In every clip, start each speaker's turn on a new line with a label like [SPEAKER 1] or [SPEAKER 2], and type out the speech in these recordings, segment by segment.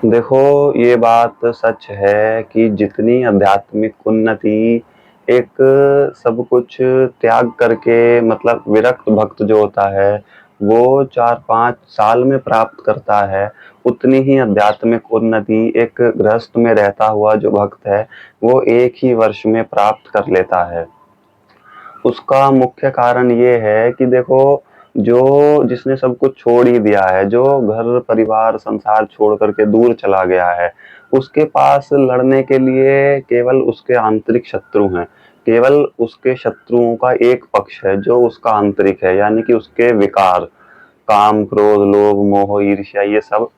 [SPEAKER 1] देखो, ये बात सच है कि जितनी आध्यात्मिक उन्नति एक सब कुछ त्याग करके मतलब विरक्त भक्त जो होता है, वो 4-5 साल में प्राप्त करता है, उतनी ही आध्यात्मिक उन्नति एक गृहस्थ में रहता हुआ जो भक्त है, वो 1 ही वर्ष में प्राप्त कर लेता है। उसका मुख्य कारण ये है कि देखो, जो जिसने सब कुछ छोड़ ही दिया है, जो घर परिवार संसार छोड़ करके दूर चला गया है, उसके पास लड़ने के लिए केवल उसके आंतरिक शत्रु हैं। केवल उसके शत्रुओं का एक पक्ष है जो उसका आंतरिक है, यानी कि उसके विकार, काम, क्रोध, लोभ, मोह, ईर्ष्या, ये सब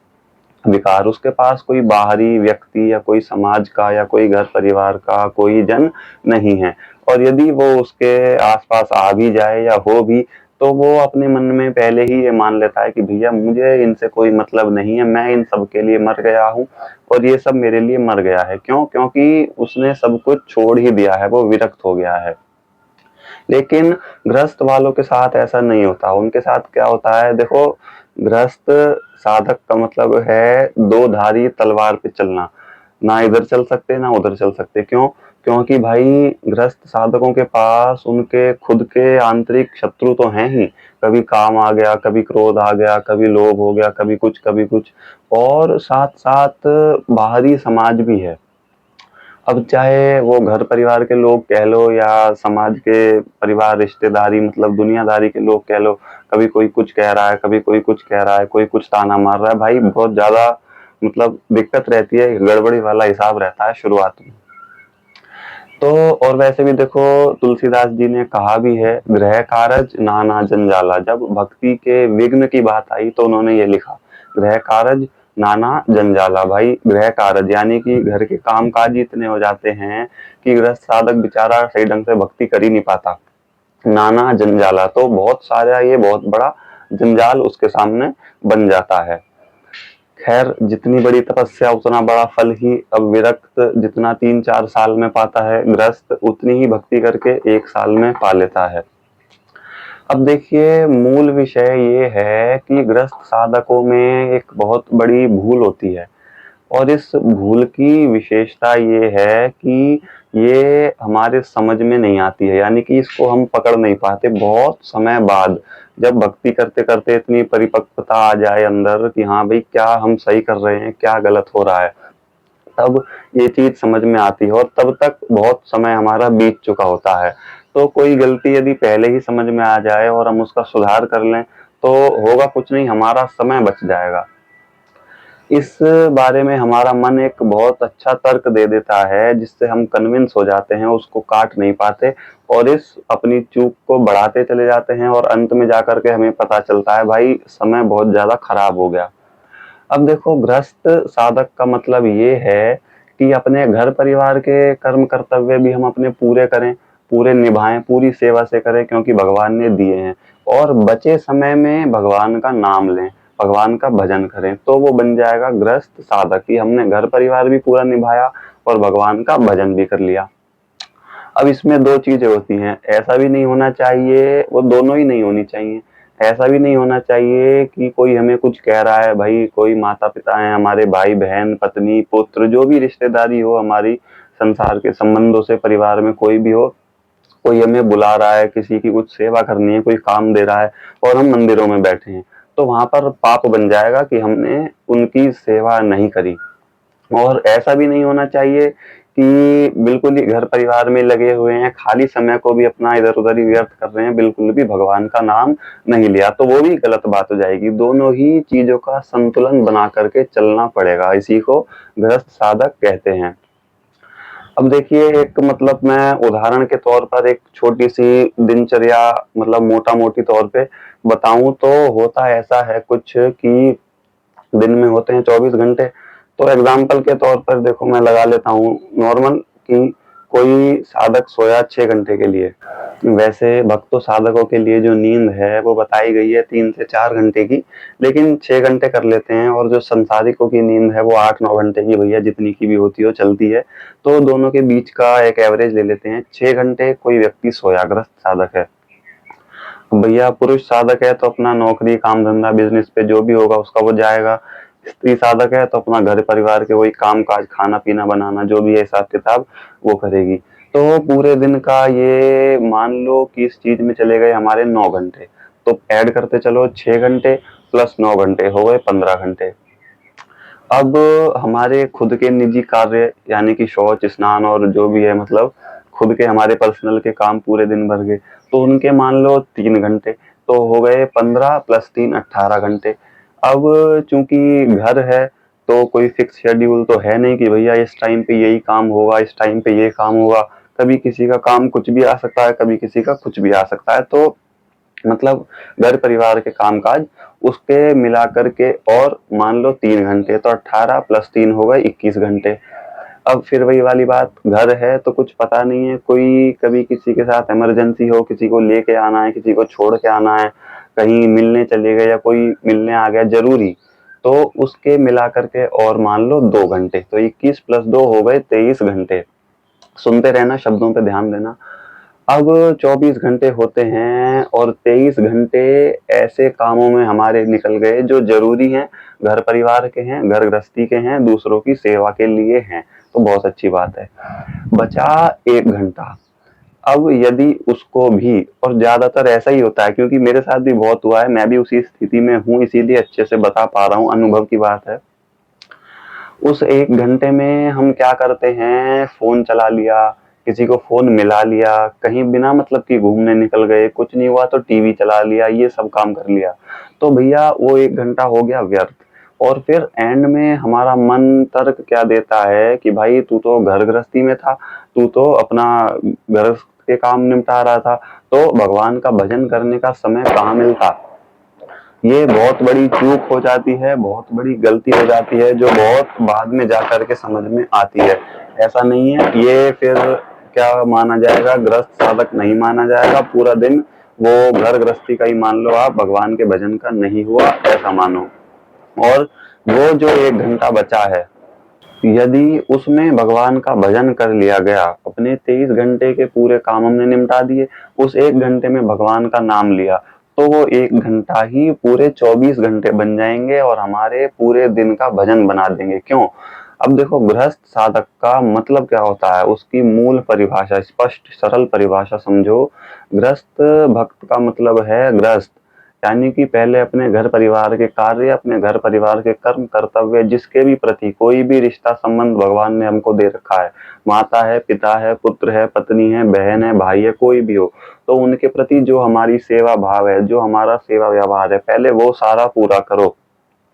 [SPEAKER 1] विकार। उसके पास कोई बाहरी व्यक्ति या कोई समाज का या कोई घर परिवार का कोई जन नहीं है। और यदि वो उसके आसपास आ भी जाए या हो भी, तो वो अपने मन में पहले ही ये मान लेता है कि भैया मुझे इनसे कोई मतलब नहीं है, मैं इन सब के लिए मर गया हूँ और ये सब मेरे लिए मर गया है। क्यों? क्योंकि उसने सब कुछ छोड़ ही दिया है, वो विरक्त हो गया है। लेकिन गृहस्थ वालों के साथ ऐसा नहीं होता। उनके साथ क्या होता है, देखो, गृहस्थ साधक का मतलब है दो धारी तलवार पे चलना, ना इधर चल सकते ना उधर चल सकते। क्यों? क्योंकि भाई गृहस्थ साधकों के पास उनके खुद के आंतरिक शत्रु तो हैं ही। कभी काम आ गया, कभी क्रोध आ गया, कभी लोभ हो गया, कभी कुछ, और साथ साथ बाहरी समाज भी है। अब चाहे वो घर परिवार के लोग कह लो या समाज के परिवार रिश्तेदारी मतलब दुनियादारी के लोग कह लो, कभी कोई कुछ कह रहा है, कभी कोई कुछ कह रहा है, कोई कुछ ताना मार रहा है, भाई बहुत ज्यादा मतलब दिक्कत रहती है, गड़बड़ी वाला हिसाब रहता है शुरुआत में। तो और वैसे भी देखो, तुलसीदास जी ने कहा भी है, गृह कारज नाना जंजाला। जब भक्ति के विघ्न की बात आई तो उन्होंने ये लिखा, गृह कारज नाना जंजाला। भाई गृह कारज यानी कि घर के काम काज इतने हो जाते हैं कि गृहस्थ साधक बेचारा सही ढंग से भक्ति कर ही नहीं पाता। नाना जंजाला तो बहुत सारा, ये बहुत बड़ा जंजाल उसके सामने बन जाता है। खैर, जितनी बड़ी तपस्या उतना बड़ा फल ही। अब विरक्त जितना 3-4 साल में पाता है, गृहस्थ उतनी ही भक्ति करके 1 साल में पा लेता है। अब देखिए, मूल विषय ये है कि गृहस्थ साधकों में एक बहुत बड़ी भूल होती है, और इस भूल की विशेषता ये है कि ये हमारे समझ में नहीं आती है, यानी कि इसको हम पकड़ नहीं पाते। बहुत समय बाद जब भक्ति करते करते इतनी परिपक्वता आ जाए अंदर कि हाँ भाई, क्या हम सही कर रहे हैं, क्या गलत हो रहा है, तब ये चीज समझ में आती है। और तब तक बहुत समय हमारा बीत चुका होता है। तो कोई गलती यदि पहले ही समझ में आ जाए और हम उसका सुधार कर लें, तो होगा कुछ नहीं, हमारा समय बच जाएगा। इस बारे में हमारा मन एक बहुत अच्छा तर्क दे देता है, जिससे हम कन्विंस हो जाते हैं, उसको काट नहीं पाते और इस अपनी चूक को बढ़ाते चले जाते हैं, और अंत में जाकर के हमें पता चलता है भाई समय बहुत ज्यादा खराब हो गया। अब देखो, गृहस्थ साधक का मतलब ये है कि अपने घर परिवार के कर्म कर्तव्य भी हम अपने पूरे करें, पूरे निभाएं, पूरी सेवा से करें, क्योंकि भगवान ने दिए हैं। और बचे समय में भगवान का नाम लें, भगवान का भजन करें, तो वो बन जाएगा गृहस्थ साधक कि हमने घर परिवार भी पूरा निभाया और भगवान का भजन भी कर लिया। अब इसमें दो चीजें होती हैं, ऐसा भी नहीं होना चाहिए, वो दोनों ही नहीं होनी चाहिए। ऐसा भी नहीं होना चाहिए कि कोई हमें कुछ कह रहा है, भाई कोई माता पिता हैं हमारे, भाई बहन पत्नी पुत्र जो भी रिश्तेदारी हो हमारी, संसार के संबंधों से परिवार में कोई भी हो, कोई हमें बुला रहा है, किसी की कुछ सेवा करनी है, कोई काम दे रहा है, और हम मंदिरों में बैठे हैं, तो वहां पर पाप बन जाएगा कि हमने उनकी सेवा नहीं करी। और ऐसा भी नहीं होना चाहिए कि बिल्कुल ही घर परिवार में लगे हुए हैं, खाली समय को भी अपना इधर उधर ही व्यर्थ कर रहे हैं, बिल्कुल भी भगवान का नाम नहीं लिया, तो वो भी गलत बात हो जाएगी। दोनों ही चीजों का संतुलन बना करके चलना पड़ेगा, इसी को गृहस्थ साधक कहते हैं। अब देखिए, एक मतलब मैं उदाहरण के तौर पर एक छोटी सी दिनचर्या मतलब मोटा मोटी तौर पे बताऊं तो होता ऐसा है कुछ कि दिन में होते हैं 24 घंटे। तो एग्जाम्पल के तौर पर देखो, मैं लगा लेता हूँ नॉर्मल कि कोई साधक सोया 6 घंटे के लिए। वैसे भक्तों साधकों के लिए जो नींद है वो बताई गई है 3 से 4 घंटे की, लेकिन 6 घंटे कर लेते हैं। और जो संसारिकों की नींद है वो 8-9 घंटे की, भैया जितनी की भी होती हो चलती है। तो दोनों के बीच का एक एवरेज ले लेते हैं, 6 घंटे कोई व्यक्ति सोया, ग्रस्त साधक है। भैया पुरुष साधक है तो अपना नौकरी काम धंधा बिजनेस पे जो भी होगा उसका वो जाएगा, स्त्री साधक है तो अपना घर परिवार के वही काम काज, खाना पीना बनाना, जो भी है हिसाब किताब वो करेगी। तो पूरे दिन का ये मान लो कि इस चीज में चले गए हमारे 9 घंटे, तो ऐड करते चलो 6 घंटे प्लस 9 घंटे हो गए 15 घंटे। अब हमारे खुद के निजी कार्य यानी कि शौच, स्नान और जो भी है मतलब खुद के हमारे पर्सनल के काम पूरे दिन भर के, तो उनके मान लो 3 घंटे, तो हो गए 15 प्लस 3 18 घंटे। अब चूंकि घर है तो कोई फिक्स शेड्यूल तो है नहीं कि भैया इस टाइम पे यही काम होगा, इस टाइम पे ये काम होगा। कभी किसी का काम कुछ भी आ सकता है, कभी किसी का कुछ भी आ सकता है। तो मतलब घर परिवार के कामकाज उसके मिलाकर के और मान लो 3 घंटे, तो 18 प्लस 3 हो गए 21 घंटे। अब फिर वही वाली बात, घर है तो कुछ पता नहीं है, कोई कभी किसी के साथ इमरजेंसी हो, किसी को लेके आना है, किसी को छोड़ के आना है, कहीं मिलने चले गए या कोई मिलने आ गया जरूरी, तो उसके मिला करके और मान लो 2 घंटे, तो 21 प्लस 2 हो गए 23 घंटे। सुनते रहना, शब्दों पे ध्यान देना। अब 24 घंटे होते हैं और 23 घंटे ऐसे कामों में हमारे निकल गए जो जरूरी हैं, घर परिवार के हैं, घर गृहस्थी के हैं, दूसरों की सेवा के लिए हैं, तो बहुत अच्छी बात है। बचा 1 घंटा। अब यदि उसको भी, और ज्यादातर ऐसा ही होता है क्योंकि मेरे साथ भी बहुत हुआ है, मैं भी उसी स्थिति में हूँ इसीलिए अच्छे से बता पा रहा हूँ, अनुभव की बात है। उस 1 घंटे में हम क्या करते हैं, फोन चला लिया, किसी को फोन मिला लिया, कहीं बिना मतलब कि घूमने निकल गए, कुछ नहीं हुआ तो टीवी चला लिया, ये सब काम कर लिया, तो भैया वो 1 घंटा हो गया व्यर्थ। और फिर एंड में हमारा मन तर्क क्या देता है कि भाई तू तो घर गृहस्थी में था, तू तो अपना घर के काम निपटा रहा था, तो भगवान का भजन करने का समय कहाँ मिलता। ये बहुत बड़ी चूक हो जाती है, बहुत बड़ी गलती हो जाती है, जो बहुत बाद में जाकर के समझ में आती है। ऐसा नहीं है, ये फिर क्या माना जाएगा, ग्रस्त साधक नहीं माना जाएगा, पूरा दिन वो घर गृहस्थी का ही मान लो आप, भगवान के भजन का नहीं हुआ ऐसा मानो। और वो जो 1 घंटा बचा है, यदि उसमें भगवान का भजन कर लिया गया, अपने 23 घंटे के पूरे काम हमने निपटा दिए, उस 1 घंटे में भगवान का नाम लिया, तो वो 1 घंटा ही पूरे 24 घंटे बन जाएंगे और हमारे पूरे दिन का भजन बना देंगे। क्यों? अब देखो, गृहस्थ साधक का मतलब क्या होता है, उसकी मूल परिभाषा, स्पष्ट सरल परिभाषा समझो। गृहस्थ भक्त का मतलब है गृहस्थ, यानी कि पहले अपने घर परिवार के कार्य, अपने घर परिवार के कर्म कर्तव्य, जिसके भी प्रति कोई भी रिश्ता संबंध भगवान ने हमको दे रखा है, माता है, पिता है, पुत्र है, पत्नी है, बहन है, भाई है, कोई भी हो, तो उनके प्रति जो हमारी सेवा भाव है, जो हमारा सेवा व्यवहार है, पहले वो सारा पूरा करो।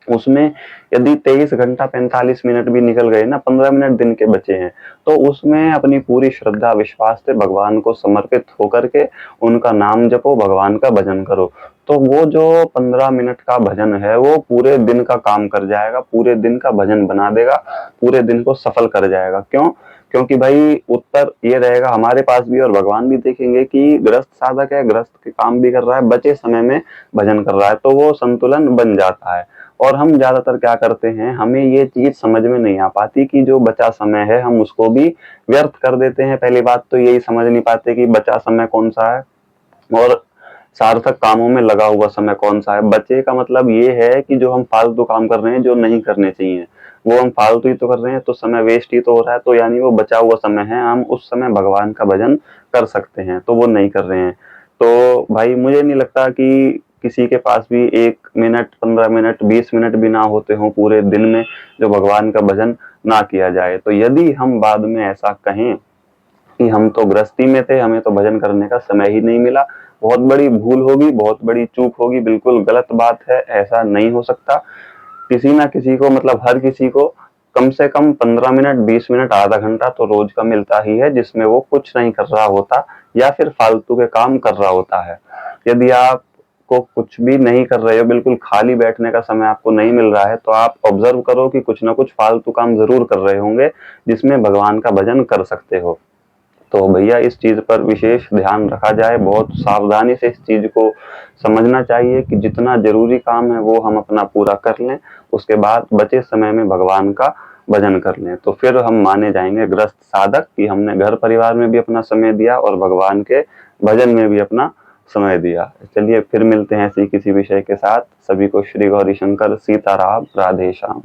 [SPEAKER 1] उसमें यदि 23 घंटा 45 मिनट भी निकल गए ना, 15 मिनट दिन के बचे हैं, तो उसमें अपनी पूरी श्रद्धा विश्वास से भगवान को समर्पित होकर के उनका नाम जपो, भगवान का भजन करो। तो वो जो 15 मिनट का भजन है वो पूरे दिन का काम कर जाएगा, पूरे दिन का भजन बना देगा, पूरे दिन को सफल कर जाएगा। क्यों? क्योंकि भाई उत्तर ये रहेगा हमारे पास भी, और भगवान भी देखेंगे कि गृहस्थ साधक है, गृहस्थ के काम भी कर रहा है, बचे समय में भजन कर रहा है, तो वो संतुलन बन जाता है। और हम ज्यादातर क्या करते हैं, हमें ये चीज समझ में नहीं आ पाती कि जो बचा समय है हम उसको भी व्यर्थ कर देते हैं। पहली बात तो यही समझ नहीं पाते कि बचा समय कौन सा है और सार्थक कामों में लगा हुआ समय कौन सा है। बचे का मतलब ये है कि जो हम फालतू काम कर रहे हैं, जो नहीं करने चाहिए, वो हम फालतू ही तो कर रहे हैं, तो समय वेस्ट ही तो हो रहा है, तो यानी वो बचा हुआ समय है, हम उस समय भगवान का भजन कर सकते हैं, तो वो नहीं कर रहे हैं। तो भाई मुझे नहीं लगता कि किसी के पास भी 1 मिनट 15 मिनट 20 मिनट भी ना होते हों पूरे दिन में जो भगवान का भजन ना किया जाए। तो यदि हम बाद में ऐसा कहें कि हम तो गृहस्थी में थे, हमें तो भजन करने का समय ही नहीं मिला, बहुत बड़ी भूल होगी, बहुत बड़ी चूक होगी, बिल्कुल गलत बात है, ऐसा नहीं हो सकता। किसी ना किसी को मतलब हर किसी को कम से कम 15 मिनट 20 मिनट आधा घंटा तो रोज का मिलता ही है, जिसमें वो कुछ नहीं कर रहा होता या फिर फालतू के काम कर रहा होता है। यदि आप को कुछ भी नहीं कर रहे हो, बिल्कुल खाली बैठने का समय आपको नहीं मिल रहा है, तो आप ऑब्जर्व करो कि कुछ ना कुछ फालतू काम जरूर कर रहे होंगे जिसमें भगवान का भजन कर सकते हो। तो भैया इस चीज पर विशेष ध्यान रखा जाए, बहुत सावधानी से इस चीज को समझना चाहिए कि जितना जरूरी काम है वो हम अपना पूरा कर लें, उसके बाद बचे समय में भगवान का भजन कर लें, तो फिर हम माने जाएंगे ग्रस्त साधक कि हमने घर परिवार में भी अपना समय दिया और भगवान के भजन में भी अपना समय दिया। चलिए फिर मिलते हैं ऐसे ही किसी विषय के साथ। सभी को श्री गौरी शंकर सीताराम, राधे श्याम।